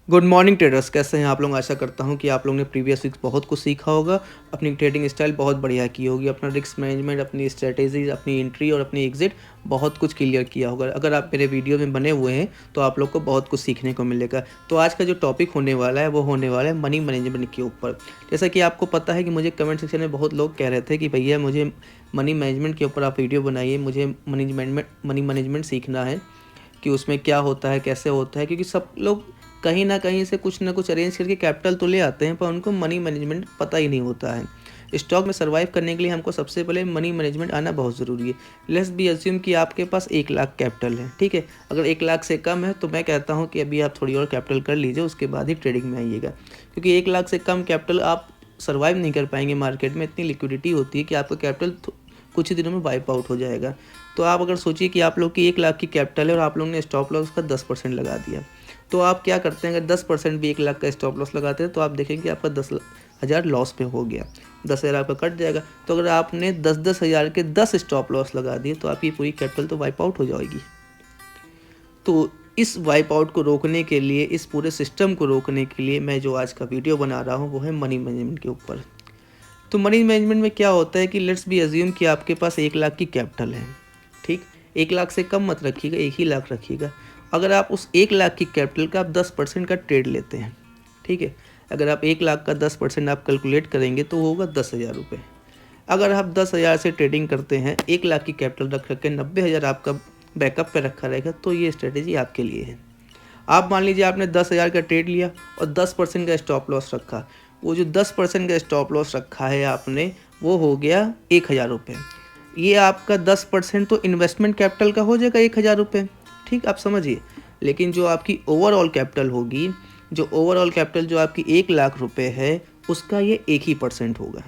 Good morning traders, कैसे हैं आप लोग। आशा करता हूं कि आप लोगों ने प्रीवियस वीक्स बहुत कुछ सीखा होगा, अपनी ट्रेडिंग स्टाइल बहुत बढ़िया की होगी, अपना रिस्क मैनेजमेंट, अपनी स्ट्रेटेजीज, अपनी एंट्री और अपनी एग्जिट बहुत कुछ क्लियर किया होगा। अगर आप मेरे वीडियो में बने हुए हैं तो आप लोग को बहुत कुछ सीखने को मिलेगा। तो आज का जो टॉपिक होने वाला है वो होने वाला है मनी मैनेजमेंट के ऊपर। जैसा कि आपको पता है कि मुझे कमेंट सेक्शन में बहुत लोग कह रहे थे कि भैया मुझे मनी मैनेजमेंट के ऊपर आप वीडियो बनाइए, मुझे मनी मैनेजमेंट सीखना है कि उसमें क्या होता है, कैसे होता है। क्योंकि सब लोग कहीं ना कहीं से कुछ ना कुछ अरेंज करके कैपिटल तो ले आते हैं, पर उनको मनी मैनेजमेंट पता ही नहीं होता है। स्टॉक में सर्वाइव करने के लिए हमको सबसे पहले मनी मैनेजमेंट आना बहुत ज़रूरी है। लेट्स बी अज्यूम कि आपके पास 1 लाख कैपिटल है, ठीक है। अगर 1 लाख से कम है तो मैं कहता हूँ कि अभी आप थोड़ी और कैपिटल कर लीजिए, उसके बाद ही ट्रेडिंग में आइएगा। क्योंकि 1 लाख से कम कैपिटल आप सर्वाइव नहीं कर पाएंगे। मार्केट में इतनी लिक्विडिटी होती है कि आपका कैपिटल कुछ ही दिनों में वाइप आउट हो जाएगा। तो आप अगर सोचिए कि आप लोग की 1 लाख की कैपिटल है और आप लोगों ने स्टॉप लॉस का 10% लगा दिया, तो आप क्या करते हैं, अगर 10% भी 1 लाख का स्टॉप लॉस लगाते हैं तो आप देखेंगे आपका 10,000 लॉस पे हो गया, 10,000 आपका कट जाएगा। तो अगर आपने 10,000 के 10 स्टॉप लॉस लगा दिए तो आपकी पूरी कैपिटल तो वाइप आउट हो जाएगी। तो इस वाइप आउट को रोकने के लिए, इस पूरे सिस्टम को रोकने के लिए मैं जो आज का वीडियो बना रहा हूँ वो है मनी मैनेजमेंट के ऊपर। तो मनी मैनेजमेंट में क्या होता है कि लेट्स बी अज्यूम कि आपके पास 1 लाख की कैपिटल है, ठीक। 1 लाख से कम मत रखिएगा, 1 ही लाख रखिएगा। अगर आप उस 1 लाख की कैपिटल का आप 10% का ट्रेड लेते हैं, ठीक है। अगर आप 1 लाख का 10% आप कैलकुलेट करेंगे तो होगा 10,000 रुपये। अगर आप 10,000 से ट्रेडिंग करते हैं, 1 लाख की कैपिटल रख के 90,000 आपका बैकअप पे रखा रहेगा, तो ये स्ट्रेटेजी आपके लिए है। आप मान लीजिए आपने 10,000 का ट्रेड लिया और 10% का स्टॉप लॉस रखा। वो जो 10% का स्टॉप लॉस रखा है आपने, वो हो गया 1,000 रुपये। ये आपका 10% तो इन्वेस्टमेंट कैपिटल का हो जाएगा 1,000 रुपये, ठीक, आप समझिए। लेकिन जो आपकी ओवरऑल कैपिटल होगी, जो ओवरऑल कैपिटल जो आपकी 1 लाख रुपये है, उसका ये 1% होगा,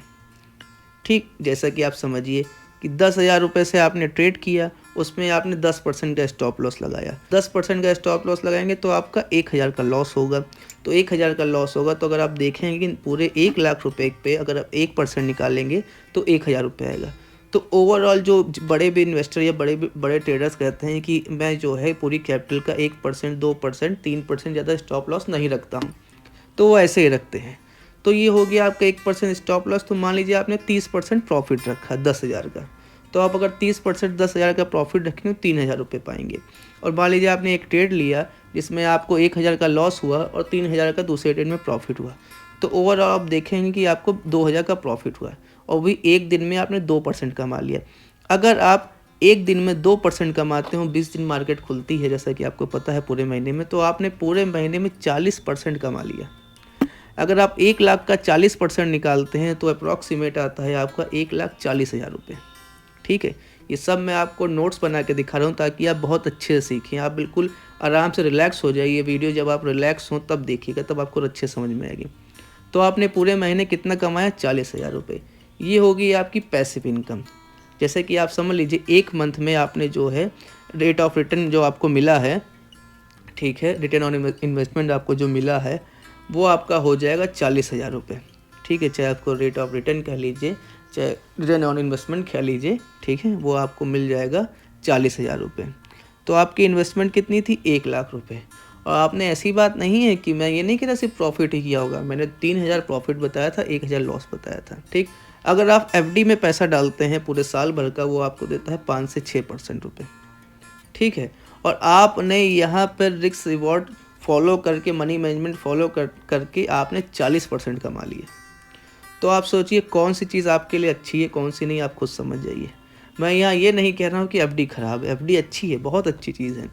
ठीक। जैसा कि आप समझिए कि 10,000 रुपये से आपने ट्रेड किया, उसमें आपने 10% का स्टॉप लॉस लगाया। 10% का स्टॉप लॉस लगाएंगे तो आपका 1,000 का लॉस होगा। तो 1,000 का लॉस होगा, तो अगर आप देखेंगे कि पूरे 1 लाख रुपये पे अगर आप 1% निकालेंगे तो 1,000 रुपये आएगा। तो ओवरऑल जो बड़े भी इन्वेस्टर या बड़े ट्रेडर्स कहते हैं कि मैं जो है पूरी कैपिटल का 1%, 2%, 3% ज़्यादा स्टॉप लॉस नहीं रखता हूँ, तो वो ऐसे ही रखते हैं। तो ये हो गया आपका 1% स्टॉप लॉस। तो मान लीजिए आपने 30% प्रॉफिट रखा 10,000 का, तो आप अगर 30% 10,000 का प्रॉफिट रखेंगे तो 3,000 रुपये पाएंगे। और मान लीजिए आपने एक ट्रेड लिया जिसमें आपको 1,000 का लॉस हुआ और 3,000 का दूसरे ट्रेड में प्रॉफिट हुआ, तो ओवरऑल आप देखेंगे कि आपको 2,000 का प्रॉफिट हुआ और भी एक दिन में आपने 2% कमा लिया। अगर आप एक दिन में 2% कमाते हो, 20 दिन मार्केट खुलती है जैसा कि आपको पता है पूरे महीने में, तो आपने पूरे महीने में 40% कमा लिया। अगर आप 1 लाख का 40% निकालते हैं तो अप्रॉक्सीमेट आता है आपका 1,40,000 रुपये, ठीक है। ये सब मैं आपको नोट्स बना के दिखा रहा हूँ ताकि आप बहुत अच्छे से सीखें। आप बिल्कुल आराम से रिलैक्स हो जाइए। वीडियो जब आप रिलैक्स हों तब देखिएगा, तब आपको अच्छे समझ में आएगी। तो आपने पूरे महीने कितना कमाया, 40,000 रुपये। ये होगी आपकी पैसिव इनकम। जैसे कि आप समझ लीजिए 1 मंथ में आपने जो है रेट ऑफ रिटर्न जो आपको मिला है, ठीक है, रिटर्न ऑन इन्वेस्टमेंट आपको जो मिला है वो आपका हो जाएगा 40,000 रुपये, ठीक है। चाहे आपको रेट ऑफ रिटर्न कह लीजिए, चाहे रिटर्न ऑन इन्वेस्टमेंट कह लीजिए, ठीक है, वो आपको मिल जाएगा 40,000 रुपये। तो आपकी इन्वेस्टमेंट कितनी थी, 1 लाख रुपये। और आपने ऐसी बात नहीं है कि मैं ये नहीं कह रहा सिर्फ प्रॉफिट ही किया होगा, मैंने 3,000 प्रॉफिट बताया था, 1,000 लॉस बताया था, ठीक। अगर आप एफडी में पैसा डालते हैं पूरे साल भर का, वो आपको देता है 5 से 6% रुपये, ठीक है। और आपने यहाँ पर रिस्क रिवॉर्ड फॉलो करके, मनी मैनेजमेंट फॉलो करके आपने 40% कमा लिए। तो आप सोचिए कौन सी चीज़ आपके लिए अच्छी है, कौन सी नहीं, आप खुद समझ जाइए। मैं यहाँ ये नहीं कह रहा हूँ कि एफडी ख़राब है, एफडी अच्छी है, बहुत अच्छी चीज़ है।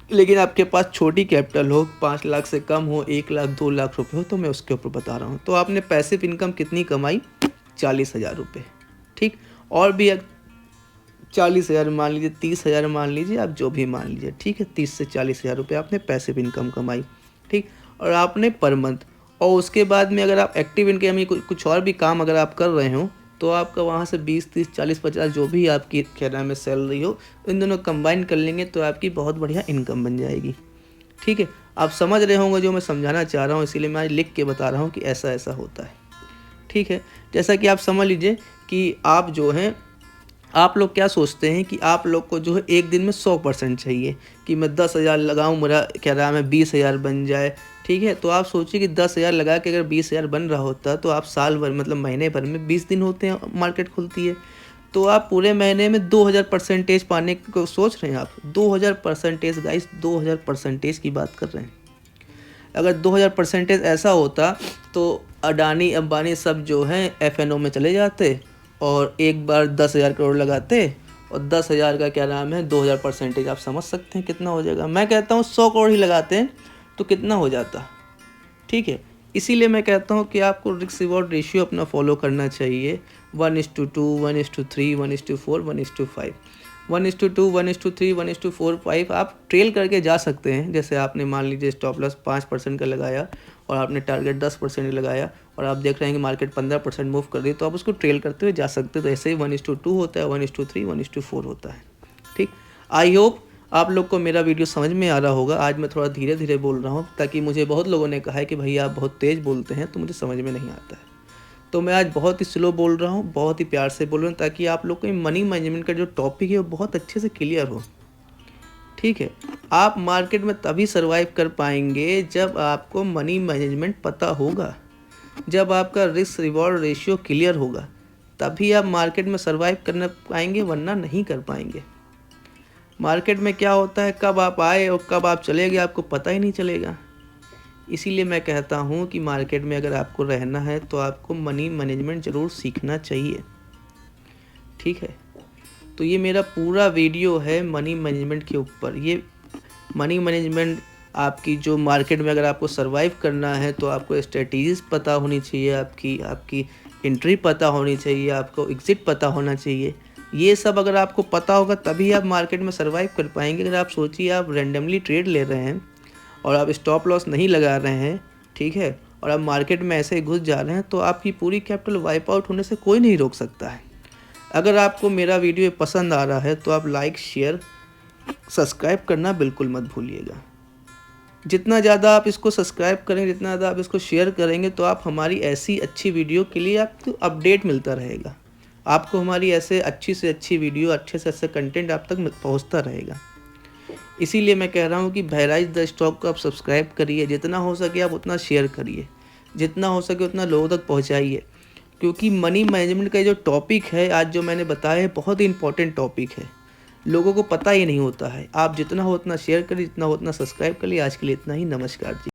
लेकिन आपके पास छोटी कैपिटल हो, 5 लाख से कम हो, 1 लाख 2 लाख रुपए हो, तो मैं उसके ऊपर बता रहा हूँ। तो आपने पैसिव इनकम कितनी कमाई, 40,000 रुपये, ठीक। और भी 40,000 मान लीजिए, 30,000 मान लीजिए, आप जो भी मान लीजिए, ठीक है। 30 से 40,000 रुपये आपने पैसिव इनकम कमाई, ठीक। और आपने पर मंथ, और उसके बाद में अगर आप एक्टिव इनकम में कुछ और भी काम अगर आप कर रहे हो तो आपका वहाँ से 20, 30, 40, 50 जो भी आपकी क्या नाम है सैलरी हो, इन दोनों कंबाइन कर लेंगे तो आपकी बहुत बढ़िया इनकम बन जाएगी, ठीक है। आप समझ रहे होंगे जो मैं समझाना चाह रहा हूँ, इसीलिए मैं आज लिख के बता रहा हूँ कि ऐसा ऐसा होता है, ठीक है। जैसा कि आप समझ लीजिए कि आप जो हैं आप लोग क्या सोचते हैं कि आप लोग को जो है एक दिन में 100% चाहिए कि मैं 10,000 लगाऊँ, मेरा क्या नाम है 20,000 बन जाए, ठीक है? तो आप सोचिए कि 10,000 लगा के अगर 20,000 बन रहा होता तो आप साल भर मतलब महीने भर में 20 दिन होते हैं मार्केट खुलती है। तो आप पूरे महीने में 2000 परसेंटेज पाने को सोच रहे हैं आप? 2000 परसेंटेज गाइस, 2000 परसेंटेज की बात कर रहे हैं। अगर 2000 परसेंटेज ऐसा होता तो अडानी अंबानी सब जो हैं एफएनओ में चले जाते और एक बार 10,000 करोड़ लगाते और 10,000 का क्या नाम है 2000 परसेंटेज, आप समझ सकते हैं कितना हो जाएगा। मैं कहता हूँ 100 करोड़ ही लगाते हैं तो कितना हो जाता, ठीक है? इसीलिए मैं कहता हूँ कि आपको रिस्क रिवॉर्ड रेशियो अपना फॉलो करना चाहिए 1:2, 1:3, 1:4, 1:5, 1:2, 1:3, 1:4, 5 आप ट्रेल करके जा सकते हैं। जैसे आपने मान लीजिए स्टॉप लॉस 5% का लगाया और आपने टारगेट 10% लगाया और आप देख रहे हैं कि मार्केट 15% मूव कर रही है, तो आप उसको ट्रेल करते हुए जा सकते हैं। तो ऐसे ही 1:2 होता है, 1:3, 1:4 होता है, ठीक। आई होप आप लोग को मेरा वीडियो समझ में आ रहा होगा। आज मैं थोड़ा धीरे धीरे बोल रहा हूँ ताकि मुझे बहुत लोगों ने कहा है कि भैया आप बहुत तेज़ बोलते हैं तो मुझे समझ में नहीं आता है। तो मैं आज बहुत ही स्लो बोल रहा हूँ, बहुत ही प्यार से बोल रहा हूँ ताकि आप लोग को मनी मैनेजमेंट का जो टॉपिक है वो बहुत अच्छे से क्लियर हो, ठीक है। आप मार्केट में तभी सर्वाइव कर पाएंगे जब आपको मनी मैनेजमेंट पता होगा, जब आपका रिस्क रिवॉर्ड रेशियो क्लियर होगा, तभी आप मार्केट में सर्वाइव करना पाएंगे, वरना नहीं कर पाएंगे। मार्केट में क्या होता है, कब आप आए और कब आप चले गए आपको पता ही नहीं चलेगा। इसीलिए मैं कहता हूँ कि मार्केट में अगर आपको रहना है तो आपको मनी मैनेजमेंट ज़रूर सीखना चाहिए, ठीक है। तो ये मेरा पूरा वीडियो है मनी मैनेजमेंट के ऊपर। ये मनी मैनेजमेंट आपकी जो मार्केट में अगर आपको सर्वाइव करना है तो आपको स्ट्रेटजीज पता होनी चाहिए, आपकी एंट्री पता होनी चाहिए, आपको एग्ज़िट पता होना चाहिए। ये सब अगर आपको पता होगा तभी आप मार्केट में सर्वाइव कर पाएंगे। अगर आप सोचिए आप रैंडमली ट्रेड ले रहे हैं और आप स्टॉप लॉस नहीं लगा रहे हैं, ठीक है, और आप मार्केट में ऐसे ही घुस जा रहे हैं तो आपकी पूरी कैपिटल वाइप आउट होने से कोई नहीं रोक सकता है। अगर आपको मेरा वीडियो पसंद आ रहा है तो आप लाइक शेयर सब्सक्राइब करना बिल्कुल मत भूलिएगा। जितना ज़्यादा आप इसको सब्सक्राइब करेंगे, जितना ज़्यादा आप इसको शेयर करेंगे तो आप हमारी ऐसी अच्छी वीडियो के लिए आपको अपडेट मिलता रहेगा। आपको हमारी ऐसे अच्छी से अच्छी वीडियो, अच्छे से अच्छे कंटेंट आप तक पहुंचता रहेगा। इसीलिए मैं कह रहा हूं कि बहराइच द स्टॉक को आप सब्सक्राइब करिए, जितना हो सके आप उतना शेयर करिए, जितना हो सके उतना लोगों तक पहुंचाइए, क्योंकि मनी मैनेजमेंट का जो टॉपिक है आज जो मैंने बताया है बहुत ही इंपॉर्टेंट टॉपिक है, लोगों को पता ही नहीं होता है। आप जितना हो उतना शेयर करिए, जितना हो उतना सब्सक्राइब करिए। आज के लिए इतना ही, नमस्कार जी।